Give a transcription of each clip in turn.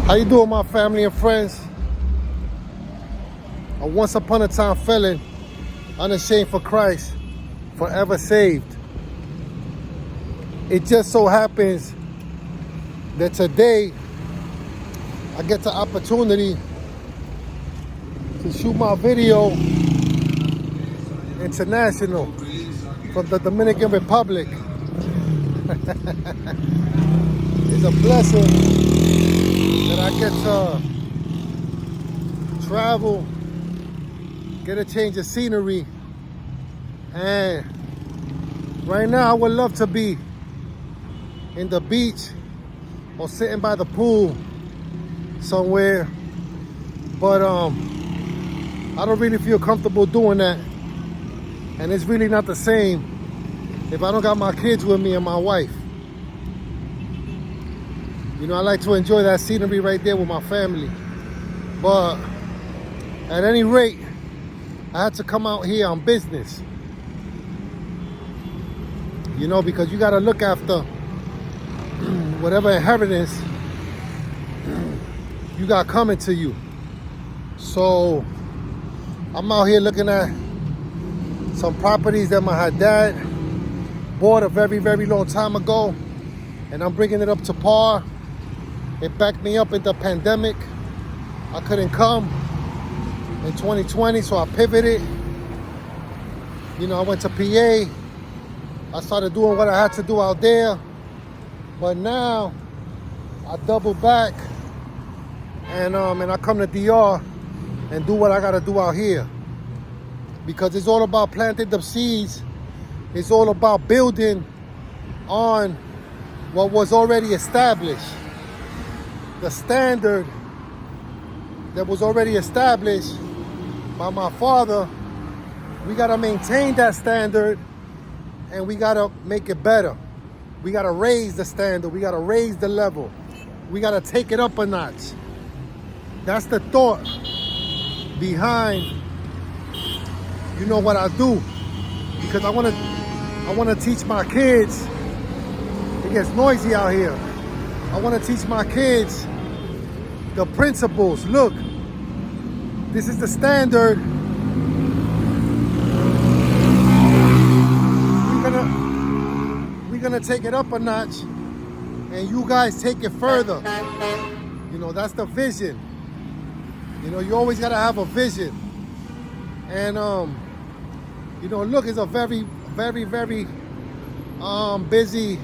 How you doing, my family and friends? A once upon a time felon, unashamed for Christ, forever saved. It just so happens that today I get the opportunity to shoot my video international from the Dominican Republic. It's a blessing that I get to travel, get a change of scenery, and right now I would love to be in the beach or sitting by the pool somewhere, but I don't really feel comfortable doing that, and it's really not the same if I don't got my kids with me and my wife. You know, I like to enjoy that scenery right there with my family. But at any rate, I had to come out here on business. You know, because you got to look after whatever inheritance you got coming to you. So I'm out here looking at some properties that my dad bought a very, very long time ago, and I'm bringing it up to par. It backed me up in the pandemic. I couldn't come in 2020, so I pivoted. You know, I went to PA. I started doing what I had to do out there. But now I double back and I come to DR and do what I gotta do out here. Because it's all about planting the seeds. It's all about building on what was already established. The standard that was already established by my father, we gotta maintain that standard and we gotta make it better. We gotta raise the standard, we gotta raise the level. We gotta take it up a notch. That's the thought behind, you know, what I do. Because I wanna teach my kids. It gets noisy out here. I wanna teach my kids the principles. Look, this is the standard. We're gonna take it up a notch, and you guys take it further. You know, that's the vision. You know, you always gotta have a vision. And you know, look, it's a very, very, very busy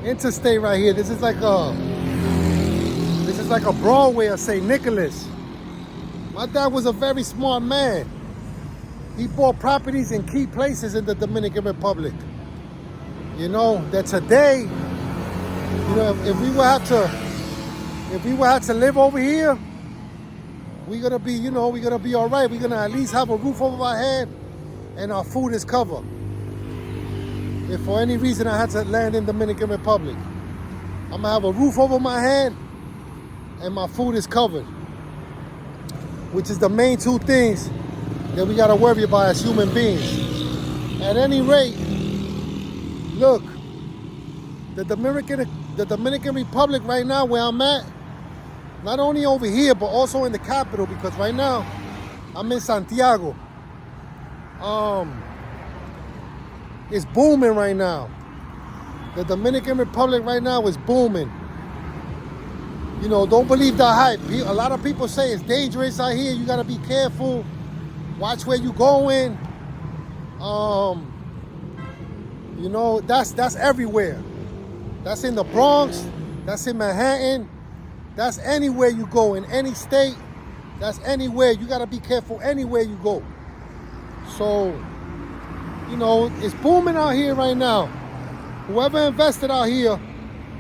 interstate right here. This is like a Broadway of St. Nicholas. My dad was a very smart man. He bought properties in key places in the Dominican Republic. You know, that today, you know, if we would have to live over here, we're gonna be, you know, we're gonna be all right. We're gonna at least have a roof over our head and our food is covered. If for any reason I had to land in the Dominican Republic, I'm gonna have a roof over my head and my food is covered, which is the main two things that we gotta worry about as human beings. At any rate, look, the Dominican Republic right now where I'm at, not only over here, but also in the capital, because right now I'm in Santiago. It's booming right now. The Dominican Republic right now is booming. You know, don't believe the hype. A lot of people say it's dangerous out here. You gotta be careful. Watch where you going. You know, that's everywhere. That's in the Bronx. That's in Manhattan. That's anywhere you go, in any state. That's anywhere. You gotta be careful anywhere you go. So, you know, it's booming out here right now. Whoever invested out here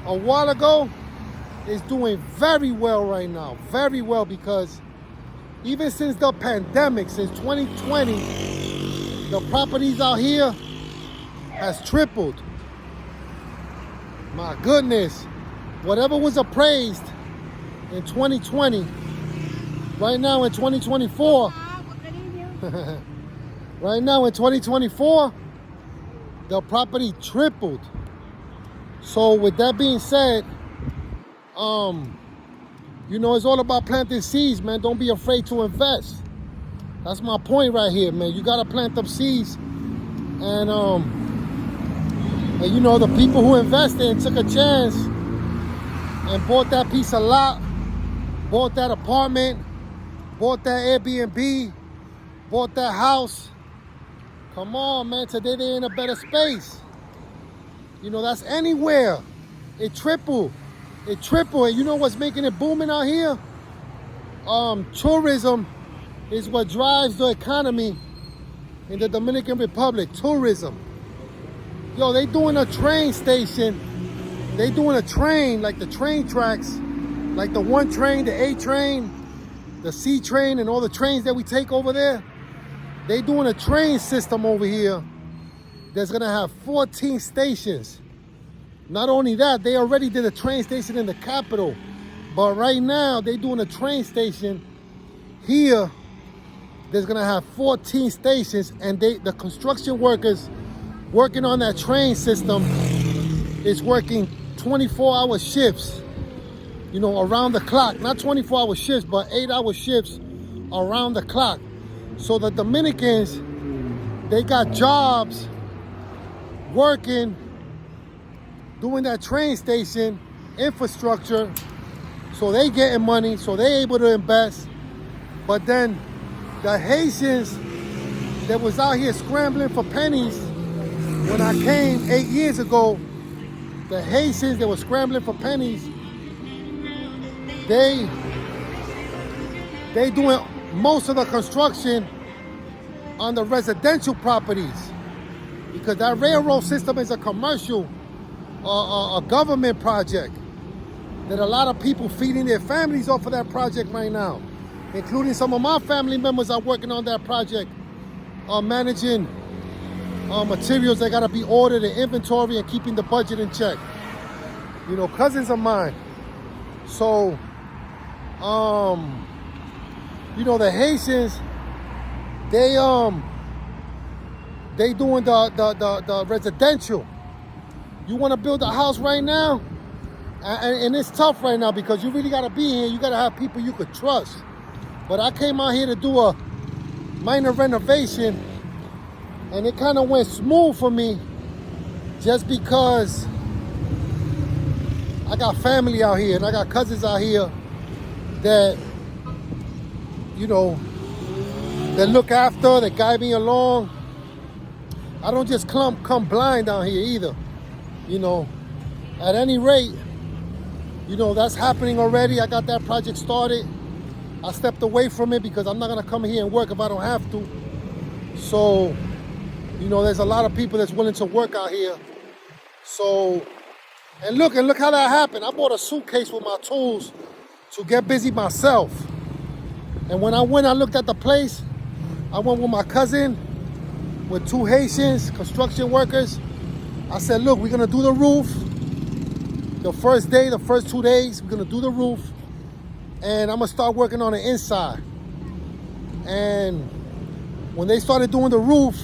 a while ago is doing very well right now. Very well, because even since the pandemic, since 2020, the properties out here has tripled. My goodness. Whatever was appraised in 2020, right now in 2024, right now in 2024, the property tripled. So with that being said, You know, it's all about planting seeds, man. Don't be afraid to invest. That's my point right here, man. You gotta plant them seeds. And you know, the people who invested and took a chance and bought that piece of lot, bought that apartment, bought that Airbnb, bought that house. Come on, man. Today they're in a better space. You know, that's anywhere. It tripled. It tripled. And you know what's making it booming out here? Tourism is what drives the economy in the Dominican Republic. Tourism. Yo, they doing a train station. They doing a train, like the train tracks, like the 1 train, the A train, the C train, and all the trains that we take over there. They doing a train system over here that's gonna have 14 stations. Not only that, they already did a train station in the capital, but right now they doing a train station here. There's gonna have 14 stations, and the construction workers working on that train system is working 24-hour shifts, you know, around the clock. Not 24-hour shifts, but 8-hour shifts around the clock. So the Dominicans, they got jobs working, doing that train station infrastructure. So they getting money, so they able to invest. But then the Haitians that was out here scrambling for pennies, when I came 8 years ago, the Haitians that were scrambling for pennies, they doing most of the construction on the residential properties, because that railroad system is a commercial, a government project that a lot of people feeding their families off of that project right now, including some of my family members are working on that project, managing materials that gotta be ordered and inventory and keeping the budget in check. You know, cousins of mine. So, you know, the Haitians, they doing the residential. You want to build a house right now, and it's tough right now because you really got to be here. You got to have people you could trust. But I came out here to do a minor renovation, and it kind of went smooth for me just because I got family out here and I got cousins out here that, you know, that look after, that guide me along. I don't just come blind down here either. You know, at any rate, you know, that's happening already. I got that project started. I stepped away from it because I'm not gonna come here and work if I don't have to. So, you know, there's a lot of people that's willing to work out here. So, and look how that happened. I bought a suitcase with my tools to get busy myself. And when I went, I looked at the place. I went with my cousin, with 2 Haitians, construction workers. I said, look, we're gonna do the roof. The first day, the first 2 days, we're gonna do the roof. And I'm gonna start working on the inside. And when they started doing the roof,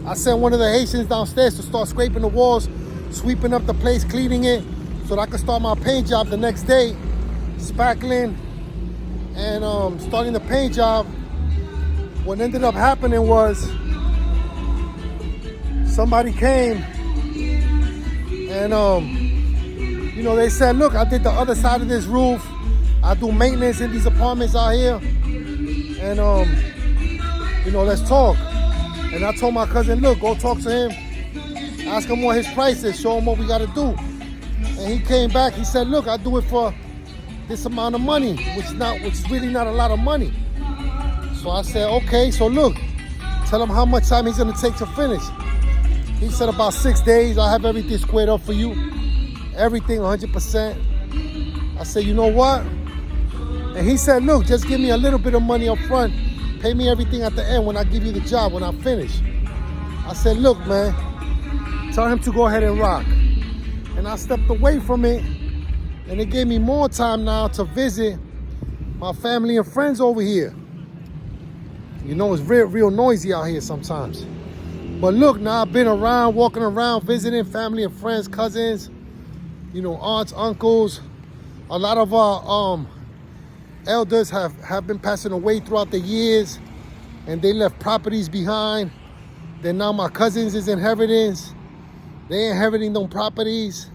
I sent one of the Haitians downstairs to start scraping the walls, sweeping up the place, cleaning it, so that I could start my paint job the next day, spackling and starting the paint job. What ended up happening was somebody came and you know, they said, look, I did the other side of this roof. I do maintenance in these apartments out here. And you know, let's talk. And I told my cousin, look, go talk to him, ask him what his price is, show him what we gotta do. And he came back, he said, look, I do it for this amount of money, which is really not a lot of money. So I said, okay, so look, tell him how much time he's gonna take to finish. He said about 6 days, I'll have everything squared up for you. Everything 100%. I said, you know what? And he said, look, just give me a little bit of money up front. Pay me everything at the end when I give you the job, when I finish. I said, look, man, tell him to go ahead and rock. And I stepped away from it, and it gave me more time now to visit my family and friends over here. You know, it's real noisy out here sometimes. But look, now I've been around, walking around, visiting family and friends, cousins, you know, aunts, uncles, A lot of our elders have been passing away throughout the years, and they left properties behind. Then now my cousins is inheriting. They inheriting them properties,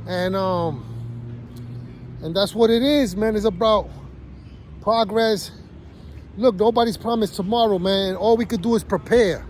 and that's what it is, man. It's about progress. Look, nobody's promised tomorrow, man. All we could do is prepare.